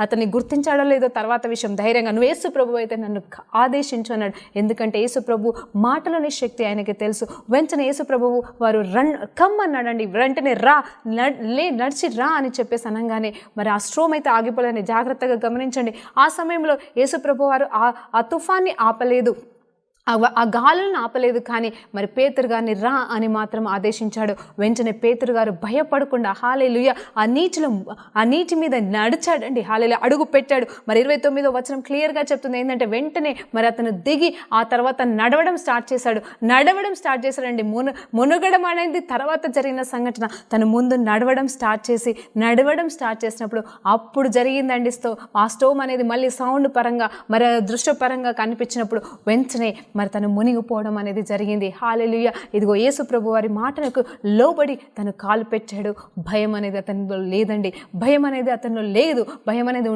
అతన్ని గుర్తించాడో లేదో తర్వాత విషయం. ధైర్యంగా నువ్వు యేసు ప్రభు అయితే నన్ను ఆదేశించు అన్నాడు. ఎందుకంటే యేసు ప్రభు మాటలోని శక్తి ఆయనకి తెలుసు. వెంటనే యేసు ప్రభువు వారు కమ్ అన్నాడండి. వెంటనే నడిచి రా అని చెప్పేసి అనగానే మరి ఆ స్ట్రోమ్ అయితే ఆగిపోలేదని జాగ్రత్తగా గమనించండి. ఆ సమయంలో యేసు ప్రభు వారు ఆ తుఫాన్ని ఆపలేదు, ఆ గాలులను ఆపలేదు. కానీ మరి పేతురు గారిని రా అని మాత్రం ఆదేశించాడు. వెంటనే పేతురు గారు భయపడకుండా హల్లెలూయా ఆ నీటి మీద నడిచాడండి. హల్లెలూయా అడుగు పెట్టాడు. మరి 29వ వచనం క్లియర్గా చెప్తుంది ఏంటంటే వెంటనే మరి అతను దిగి ఆ తర్వాత నడవడం స్టార్ట్ చేశాడండి. మునగడం అనేది తర్వాత జరిగిన సంఘటన. తను ముందు నడవడం స్టార్ట్ చేసినప్పుడు అప్పుడు జరిగిందండి. ఆ స్టోమ్ అనేది మళ్ళీ సౌండ్ పరంగా మరి దృశ్యపరంగా కనిపించినప్పుడు వెంటనే మరి తను మునిగిపోవడం అనేది జరిగింది. హల్లెలూయా. ఇదిగో యేసు ప్రభు వారి మాటలకు లోబడి తను కాలు పెట్టాడు. భయం అనేది అతనిలో లేదండి. భయం అనేది